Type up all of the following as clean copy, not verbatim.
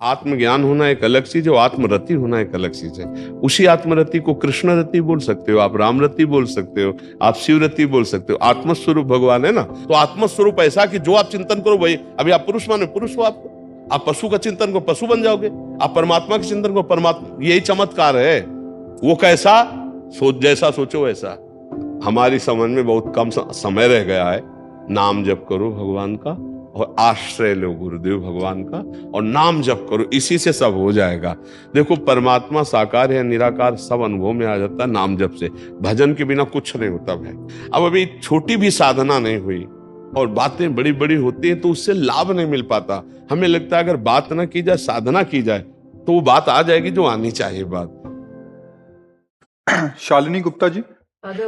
आत्मज्ञान होना एक अलग चीज है, आत्मरति होना एक अलग चीज है। उसी आत्मरति को कृष्ण रति बोल सकते हो, आप राम रति बोल सकते हो, आप शिव रति बोल सकते हो। आत्मस्वरूप भगवान है ना, तो आत्मस्वरूप ऐसा कि जो आप चिंतन करो वही। अभी आप पुरुष माने पुरुष हो, आप पशु का चिंतन को पशु बन जाओगे, आप परमात्मा के चिंतन को परमात्मा। यही चमत्कार है। वो कैसा जैसा सोचो वैसा। हमारी समझ में बहुत कम समय रह गया है। नाम जप करो भगवान का और आश्रय लो गुरुदेव भगवान का, और नाम जप करो, इसी से सब हो जाएगा। देखो परमात्मा साकार है निराकार सब अनुभव में आ जाता है नाम जप से। भजन के बिना कुछ नहीं होता भाई। अब अभी छोटी भी साधना नहीं हुई और बातें बड़ी बड़ी होती हैं तो उससे लाभ नहीं मिल पाता। हमें लगता है अगर बात ना की जाए, साधना की जाए तो वो बात आ जाएगी जो आनी चाहिए बात। शालिनी गुप्ता जी। राधा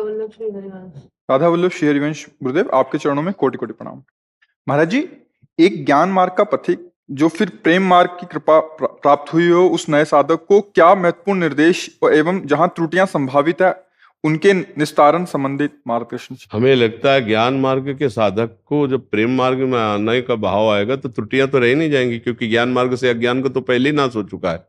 वल्लभ श्री हरिवंश गुरुदेव, आपके चरणों में कोटि कोटि प्रणाम। महाराज जी, एक ज्ञान मार्ग का पथिक जो फिर प्रेम मार्ग की कृपा प्राप्त हुई हो, उस नए साधक को क्या महत्वपूर्ण निर्देश एवं जहां त्रुटियां संभावित है उनके निस्तारण संबंधित मार्गदर्शन? हमें लगता है ज्ञान मार्ग के साधक को जब प्रेम मार्ग में आने का भाव आएगा तो त्रुटियां तो रह नहीं जाएंगी, क्योंकि ज्ञान मार्ग से अज्ञान को तो पहले ही नाश हो चुका है।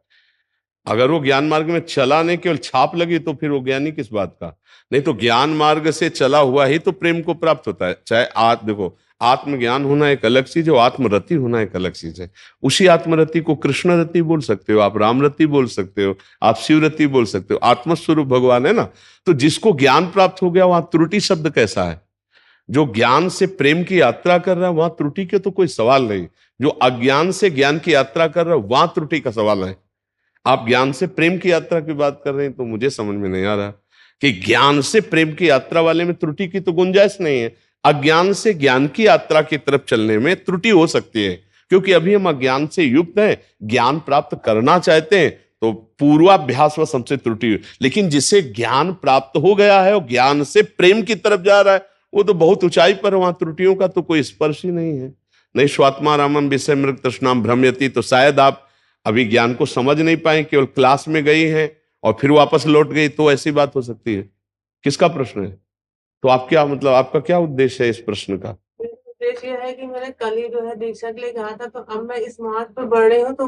अगर वो ज्ञान मार्ग में चला नहीं, केवल छाप लगी, तो फिर वो ज्ञानी किस बात का। नहीं तो ज्ञान मार्ग से चला हुआ ही तो प्रेम को प्राप्त होता है। चाहे देखो, आत्मज्ञान होना एक अलग चीज है, आत्मरति होना एक अलग चीज है। उसी आत्मरति को कृष्ण रति बोल सकते हो, आप राम रति बोल सकते हो, आप शिव रति बोल सकते हो। आत्मस्वरूप भगवान है ना, तो जिसको ज्ञान प्राप्त हो गया वहां त्रुटि शब्द कैसा है। जो ज्ञान से प्रेम की यात्रा कर रहा है वहां त्रुटि के तो कोई सवाल नहीं। जो अज्ञान से ज्ञान की यात्रा कर रहा है वहां त्रुटि का सवाल है। आप ज्ञान से प्रेम की यात्रा की बात कर रहे हैं तो मुझे समझ में नहीं आ रहा कि ज्ञान से प्रेम की यात्रा वाले में त्रुटि की तो गुंजाइश नहीं है। अज्ञान से ज्ञान की यात्रा की तरफ चलने में त्रुटि हो सकती है, क्योंकि अभी हम अज्ञान से युक्त हैं, ज्ञान प्राप्त करना चाहते हैं तो पूर्वाभ्यास व हमसे त्रुटि। लेकिन जिसे ज्ञान प्राप्त हो गया है और ज्ञान से प्रेम की तरफ जा रहा है वो तो बहुत ऊंचाई पर, वहां त्रुटियों का तो कोई स्पर्श ही नहीं है। नहीं स्वात्मा रामम विषय मृग तृष्णाम भ्रम्यति, तो शायद आप अभी ज्ञान को समझ नहीं पाए, केवल क्लास में गई हैं और फिर वापस लौट गई, तो ऐसी बात हो सकती है। किसका प्रश्न है? तो आप क्या मतलब, आपका क्या उद्देश्य है इस प्रश्न का? उद्देश्य यह है कि मैंने कल ही जो है दीक्षा के लिए कहा था, तो अब मैं इस मार्ग पर बढ़ रही हूँ। तो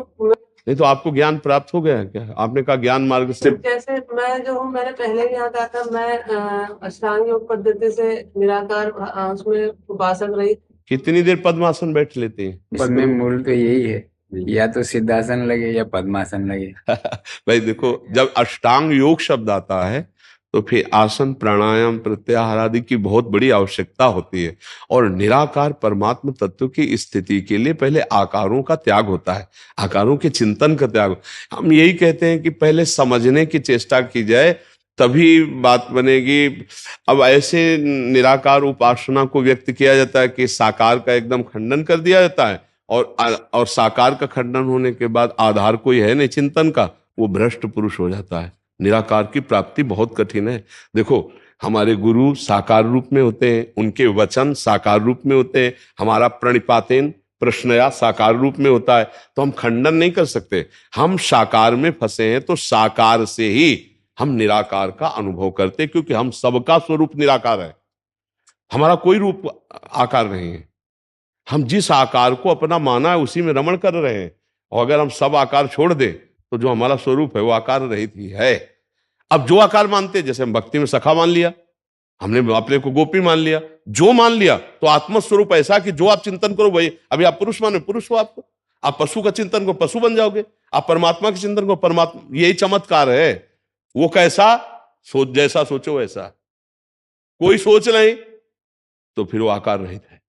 नहीं तो आपको ज्ञान प्राप्त हो गया है क्या? आपने कहा ज्ञान मार्ग से। जैसे मैं जो हूँ, मैंने पहले भी यहाँ कहा था, मैं अष्टांग योग पद्धति से निराकार उसमें उपासक रही। कितनी देर पद्मासन बैठ लेते हैं? इसमें मूल तो यही है, या तो सिद्धासन लगे या पद्मासन लगे। भाई देखो, जब अष्टांग योग शब्द आता है तो फिर आसन प्राणायाम प्रत्याहार आदि की बहुत बड़ी आवश्यकता होती है। और निराकार परमात्म तत्व की स्थिति के लिए पहले आकारों का त्याग होता है, आकारों के चिंतन का त्याग। हम यही कहते हैं कि पहले समझने की चेष्टा की जाए तभी बात बनेगी। अब ऐसे निराकार उपासना को व्यक्त किया जाता है कि साकार का एकदम खंडन कर दिया जाता है, और साकार का खंडन होने के बाद आधार कोई है नहीं चिंतन का, वो भ्रष्ट पुरुष हो जाता है। निराकार की प्राप्ति बहुत कठिन है। देखो, हमारे गुरु साकार रूप में होते हैं, उनके वचन साकार रूप में होते हैं, हमारा प्रणिपातेन प्रश्नया साकार रूप में होता है, तो हम खंडन नहीं कर सकते। हम साकार में फंसे हैं तो साकार से ही हम निराकार का अनुभव करते, क्योंकि हम सबका स्वरूप निराकार है, हमारा कोई रूप आकार नहीं है। हम जिस आकार को अपना माना है उसी में रमण कर रहे हैं, और अगर हम सब आकार छोड़ दें तो जो हमारा स्वरूप है वो आकार रहित ही है। अब जो आकार मानते, जैसे हम भक्ति में सखा मान लिया, हमने अपने को गोपी मान लिया, जो मान लिया, तो आत्मस्वरूप ऐसा कि जो आप चिंतन करो वही। अभी आप पुरुष माने पुरुष हो, आप पशु का चिंतन को पशु बन जाओगे, आप परमात्मा के चिंतन को परमात्मा। यही चमत्कार है। वो कैसा जैसा सोचो वैसा। कोई सोच नहीं तो फिर वो आकार रहित है।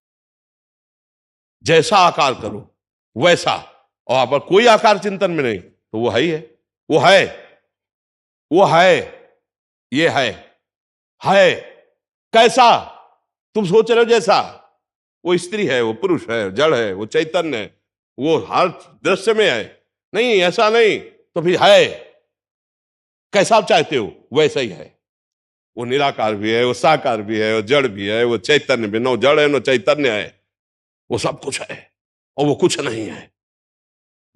जैसा आकार करो वैसा, और आप कोई आकार चिंतन में नहीं तो वो है, वो है, वो है, ये है कैसा तुम सोच रहे हो जैसा। वो स्त्री है, वो पुरुष है, जड़ है, वो चैतन्य है, वो हर दृश्य में है। नहीं ऐसा नहीं तो फिर है कैसा आप चाहते हो वैसा ही है। वो निराकार भी है, वो साकार भी है, वो जड़ भी है, वो चैतन्य भी, न जड़ है न चैतन्य है, वो सब कुछ है और वो कुछ नहीं है।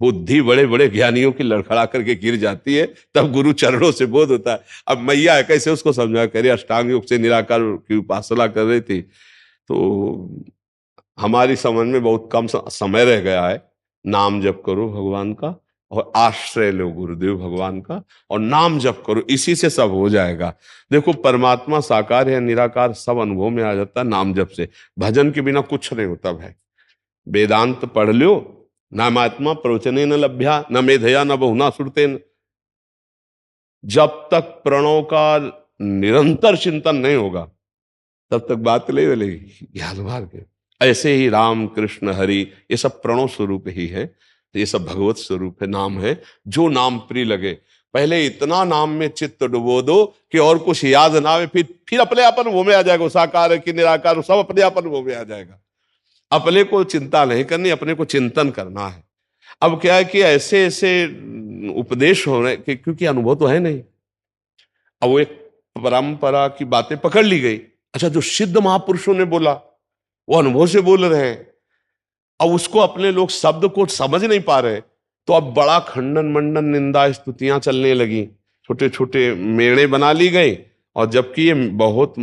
बुद्धि बड़े बड़े ज्ञानियों की लड़खड़ा करके गिर जाती है, तब गुरु चरणों से बोध होता है। अब मैया है, कैसे उसको समझा करिए। अष्टांग योग से निराकार की उपासना कर रही थी, तो हमारी समझ में बहुत कम समय रह गया है। नाम जप करो भगवान का और आश्रय लो गुरुदेव भगवान का और नाम जप करो, इसी से सब हो जाएगा। देखो परमात्मा साकार या निराकार सब अनुभव में आ जाता है नाम जप से। भजन के बिना कुछ नहीं होता भाई। वेदांत पढ़ लो, नामात्मा प्रवचने न लभ्या न मेधया न बहुना सुरतेन। जब तक प्रणव का निरंतर चिंतन नहीं होगा तब तक बात नहीं मिलेगी ज्ञान मार्ग के। ऐसे ही राम कृष्ण हरि ये सब प्रणव स्वरूप ही है, ये सब भगवत स्वरूप है, नाम है। जो नाम प्रिय लगे, पहले इतना नाम में चित्त डुबो दो कि और कुछ याद ना आवे, फिर अपने अपन वो में आ जाएगा। साकार है कि निराकार, सब अपने अपन वो में आ जाएगा। अपने को चिंता नहीं करनी, अपने को चिंतन करना है। अब क्या है कि ऐसे ऐसे उपदेश हो रहे क्योंकि अनुभव तो है नहीं। अब वो एक परंपरा की बातें पकड़ ली गई। अच्छा, जो सिद्ध महापुरुषों ने बोला वो अनुभव से बोल रहे हैं, अब उसको अपने लोग शब्द को समझ नहीं पा रहे, तो अब बड़ा खंडन मंडन निंदा स्तुतियां चलने लगी, छोटे छोटे मेड़े बना ली गई। और जबकि ये बहुत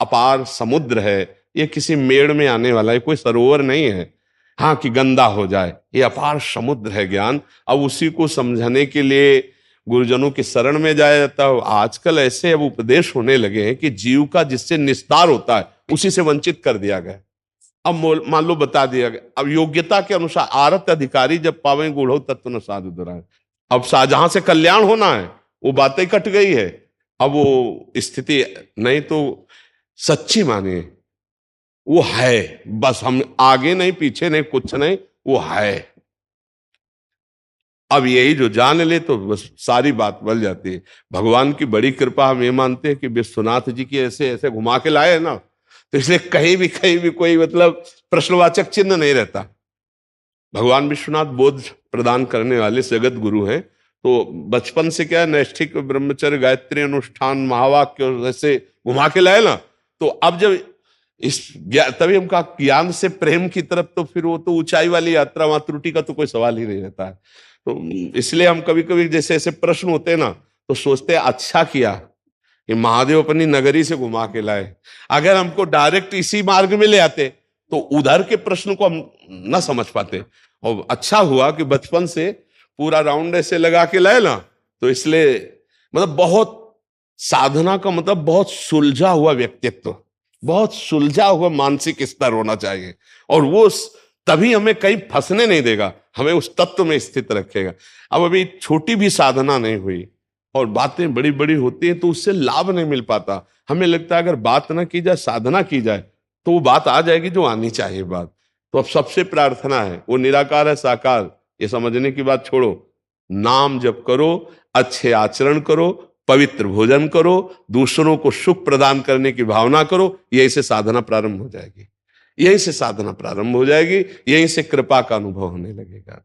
अपार समुद्र है, ये किसी मेड़ में आने वाला है, कोई सरोवर नहीं है हाँ कि गंदा हो जाए। ये अपार समुद्र है ज्ञान। अब उसी को समझाने के लिए गुरुजनों की शरण में जाया जाता है। आजकल ऐसे अब उपदेश होने लगे हैं कि जीव का जिससे निस्तार होता है उसी से वंचित कर दिया गया। अब मान लो बता दिया गया, अब योग्यता के अनुसार आरत अधिकारी जब पावे गूढ़ो तत्व न साधु दुराए। अब जहां से कल्याण होना है वो बातें कट गई है। अब वो स्थिति नहीं तो सच्ची मानिए वो है, बस हम आगे नहीं पीछे नहीं कुछ नहीं, वो है। अब यही जो जान ले तो बस सारी बात बन जाती है। भगवान की बड़ी कृपा हम ये मानते हैं कि विश्वनाथ जी की ऐसे ऐसे घुमा के लाए है ना, तो इसलिए कहीं भी कोई मतलब प्रश्नवाचक चिन्ह नहीं रहता। भगवान विश्वनाथ बोध प्रदान करने वाले जगत गुरु हैं। तो बचपन से क्या है, नैष्ठिक ब्रह्मचर्य गायत्री अनुष्ठान महावाक्य ऐसे घुमा के लाए ना, तो अब जब इस तभी हम कहा ज्ञान से प्रेम की तरफ, तो फिर वो तो ऊंचाई वाली यात्रा, वहां त्रुटि का तो कोई सवाल ही नहीं रहता है। तो इसलिए हम कभी कभी जैसे ऐसे प्रश्न होते हैं ना, तो सोचते हैं अच्छा किया कि महादेव अपनी नगरी से घुमा के लाए। अगर हमको डायरेक्ट इसी मार्ग में ले आते तो उधर के प्रश्न को हम न समझ पाते। और अच्छा हुआ कि बचपन से पूरा राउंड ऐसे लगा के लाए ना, तो इसलिए मतलब बहुत साधना का मतलब बहुत सुलझा हुआ व्यक्तित्व, बहुत सुलझा हुआ मानसिक स्तर होना चाहिए। और वो तभी हमें कहीं फंसने नहीं देगा, हमें उस तत्व में स्थित रखेगा। अब अभी छोटी भी साधना नहीं हुई और बातें बड़ी बड़ी होती हैं तो उससे लाभ नहीं मिल पाता। हमें लगता है अगर बात ना की जाए, साधना की जाए, तो वो बात आ जाएगी जो आनी चाहिए बात। तो अब सबसे प्रार्थना है, वो निराकार है साकार ये समझने की बात छोड़ो, नाम जप करो, अच्छे आचरण करो, पवित्र भोजन करो, दूसरों को सुख प्रदान करने की भावना करो। यही से साधना प्रारंभ हो जाएगी, यहीं से साधना प्रारंभ हो जाएगी, यहीं से कृपा का अनुभव होने लगेगा।